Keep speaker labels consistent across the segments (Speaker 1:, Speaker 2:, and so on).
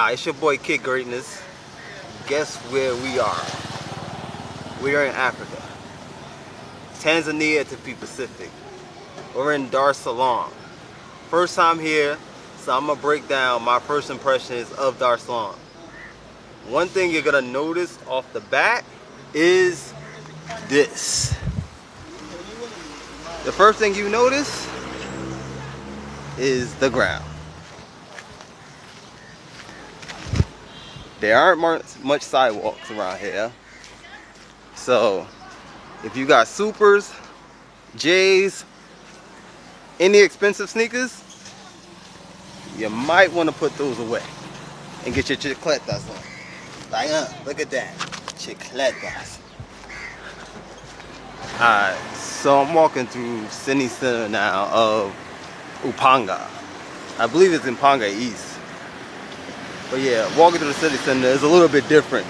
Speaker 1: Hi, it's your boy Kid Greatness. Guess where we are? We are in Africa. Tanzania to be Pacific. We're in Dar es Salaam. First time here, so I'm gonna break down my first impressions of Dar es Salaam. One thing you're gonna notice off the bat is this. The first thing you notice is the ground. There aren't much sidewalks around here. So if you got supers, J's, any expensive sneakers, you might want to put those away and get your chicletas on. Like, look at that, chicletas. Alright, so I'm walking through city center now of Upanga. I believe it's in Upanga East. But yeah, walking through the city center is a little bit different.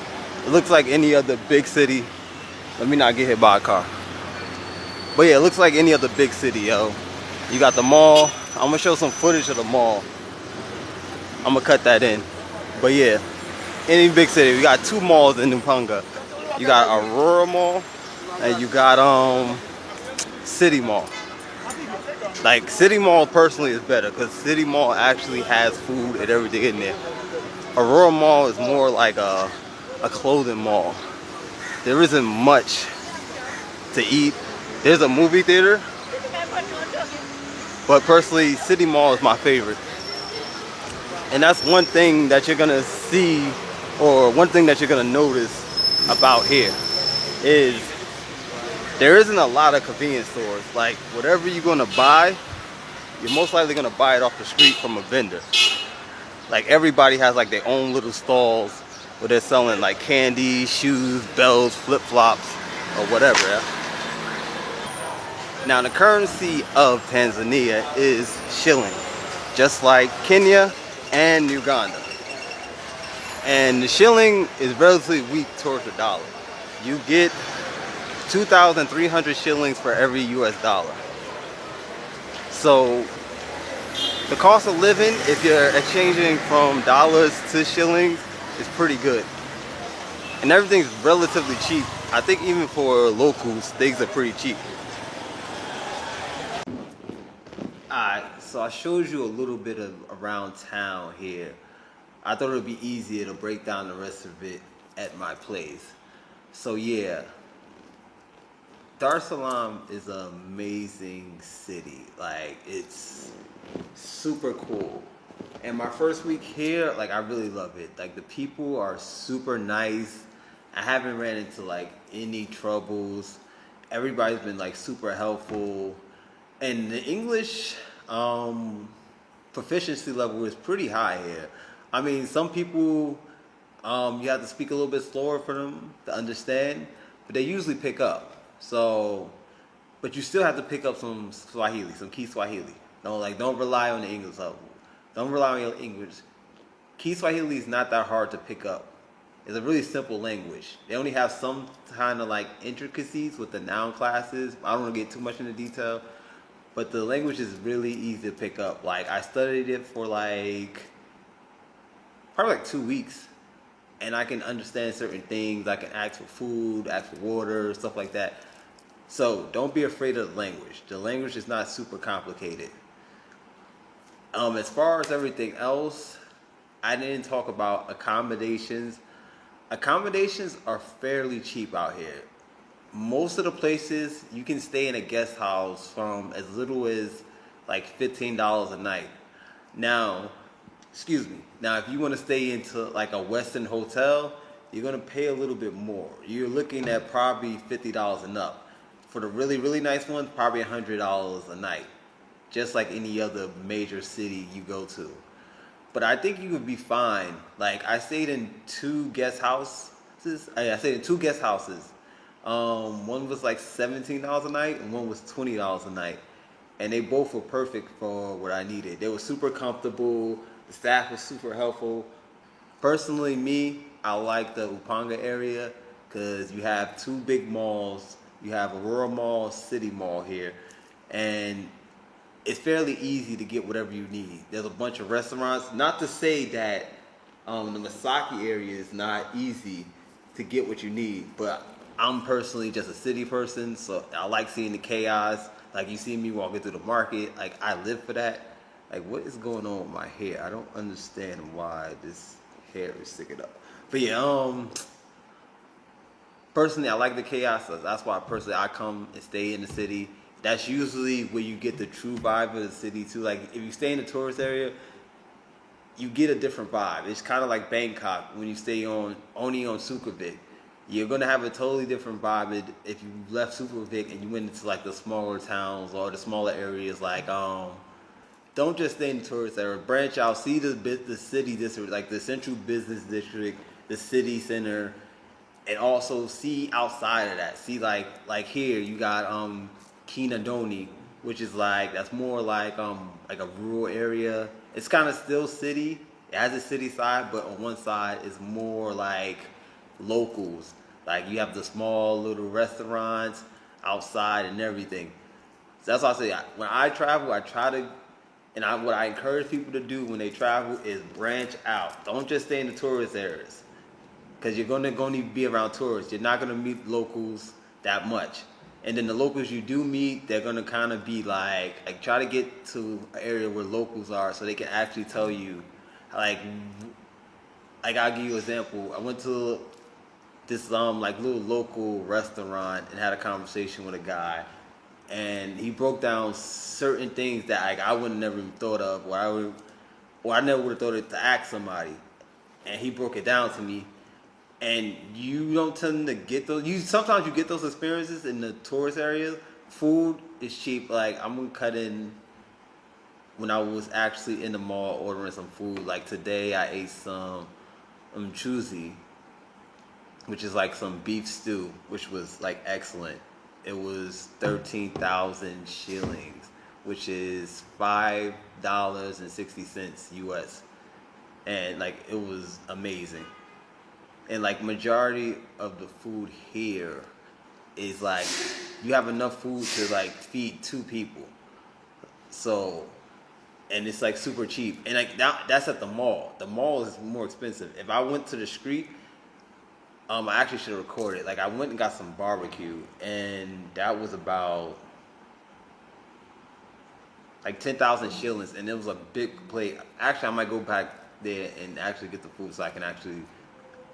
Speaker 1: It looks like any other big city. Let me not get hit by a car. But yeah, it looks like any other big city, yo. You got the mall. I'm gonna show some footage of the mall. I'm gonna cut that in. But yeah, any big city, we got two malls in Upanga. You got Aurora Mall and you got City Mall. Like City Mall personally is better because City Mall actually has food and everything in there. Aurora Mall is more like a clothing mall. There isn't much to eat. There's a movie theater, but personally, City Mall is my favorite. And that's one thing that you're gonna see, or one thing that you're gonna notice about here, is there isn't a lot of convenience stores. Like whatever you're gonna buy, you're most likely gonna buy it off the street from a vendor. Like everybody has like their own little stalls where they're selling like candy, shoes, belts, flip-flops, or whatever. Yeah? Now the currency of Tanzania is shilling, just like Kenya and Uganda. And the shilling is relatively weak towards the dollar. You get 2,300 shillings for every US dollar. So the cost of living, if you're exchanging from dollars to shillings, is pretty good. And everything's relatively cheap. I think even for locals, things are pretty cheap. Alright, so I showed you a little bit of around town here. I thought it would be easier to break down the rest of it at my place. So yeah, Dar es Salaam is an amazing city. Like, it's super cool. And my first week here, like, I really love it. Like, the people are super nice. I haven't ran into like any troubles. Everybody's been like super helpful. And the English proficiency level is pretty high here. I mean, some people, you have to speak a little bit slower for them to understand, but they usually pick up. So, but you still have to pick up some Swahili, some key Swahili. Don't rely on the English level. Don't rely on your English. Key Swahili is not that hard to pick up. It's a really simple language. They only have some kind of like intricacies with the noun classes. I don't want to get too much into detail, but the language is really easy to pick up. Like, I studied it for like probably like 2 weeks, and I can understand certain things. I can ask for food, ask for water, stuff like that. So don't be afraid of the language. The language is not super complicated. As far as everything else, I didn't talk about accommodations. Accommodations are fairly cheap out here. Most of the places you can stay in a guest house from as little as like $15 a night. Now, if you want to stay into like a Western hotel, you're going to pay a little bit more. You're looking at probably $50 and up. For the really, really nice ones, probably $100 a night. Just like any other major city you go to. But I think you would be fine. Like, I stayed in two guest houses. One was like $17 a night and one was $20 a night. And they both were perfect for what I needed. They were super comfortable. The staff was super helpful. Personally, I like the Upanga area because you have two big malls. You have Aurora Mall, City Mall here. And it's fairly easy to get whatever you need. There's a bunch of restaurants. Not to say that The Masaki area is not easy to get what you need, but I'm personally just a city person, so I like seeing the chaos. Like you see me walking through the market, like I live for that. Like what is going on with my hair? I don't understand why this hair is sticking up. But yeah, personally I like the chaos. So that's why personally I come and stay in the city. That's usually where you get the true vibe of the city too. Like if you stay in the tourist area, you get a different vibe. It's kind of like Bangkok when you stay only on Sukhumvit. You're gonna have a totally different vibe if you left Sukhumvit and you went into like the smaller towns or the smaller areas. Like don't just stay in the tourist area. Branch out, see the city district, like the central business district, the city center, and also see outside of that. See like here you got Kinadoni, which is that's more like a rural area. It's kind of still city. It has a city side, but on one side is more like locals. Like you have the small little restaurants outside and everything. So that's why I say when I travel, I try to, and what I encourage people to do when they travel is branch out. Don't just stay in the tourist areas, because you're gonna be around tourists. You're not gonna meet locals that much. And then the locals you do meet, they're gonna kind of be like try to get to an area where locals are, so they can actually tell you, like I'll give you an example. I went to this like little local restaurant and had a conversation with a guy, and he broke down certain things that I would have never even thought of, or I never would have thought of to ask somebody, and he broke it down to me. And you don't tend to get those. Sometimes you get those experiences in the tourist areas. Food is cheap. Like I'm gonna cut in when I was actually in the mall ordering some food. Like today, I ate some chuzi, which is like some beef stew, which was like excellent. It was 13,000 shillings, which is $5.60 US, and like it was amazing. And like majority of the food here is like you have enough food to like feed 2 people. So, and it's like super cheap. And like that's at the mall. The mall is more expensive. If I went to the street, I actually should have recorded. Like I went and got some barbecue, and that was about like 10,000 shillings, and it was a big plate. Actually, I might go back there and actually get the food so I can actually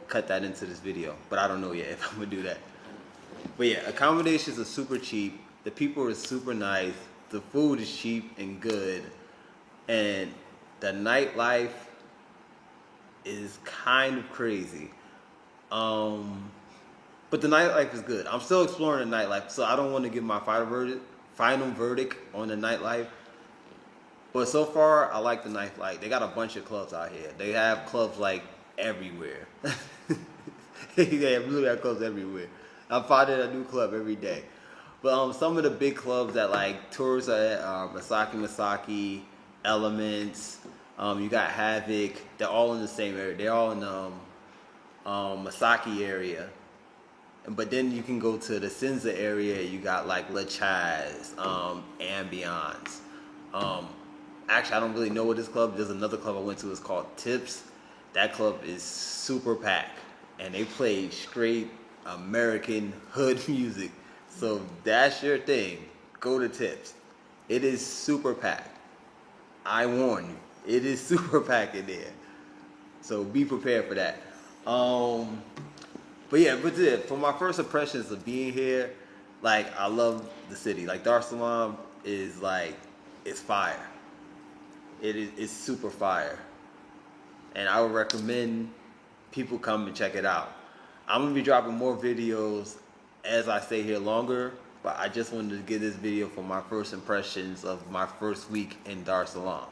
Speaker 1: cut that into this video, but I don't know yet if I'm gonna do that. But yeah, accommodations are super cheap. The people are super nice. The food is cheap and good, and the nightlife is kind of crazy. But the nightlife is good. I'm still exploring the nightlife, so I don't want to give my final verdict on the nightlife. But so far, I like the nightlife. They got a bunch of clubs out here. They have clubs like everywhere. They really have clubs everywhere. I'm finding a new club every day. But some of the big clubs that like tourists are at are Masaki, Elements. You got Havoc. They're all in the same area. They're all in the Masaki area. But then you can go to the Senza area. You got like Le Chaz, Ambiance. Actually, I don't really know what this club. There's another club I went to. It's called Tips. That club is super packed, and they play straight American hood music. So that's your thing. Go to Tips. It is super packed. I warn you, it is super packed in there. So be prepared for that. But yeah, for my first impressions of being here, like I love the city. Like Dar es Salaam is like it's fire. It's super fire. And I would recommend people come and check it out. I'm going to be dropping more videos as I stay here longer, but I just wanted to give this video for my first impressions of my first week in Dar es Salaam.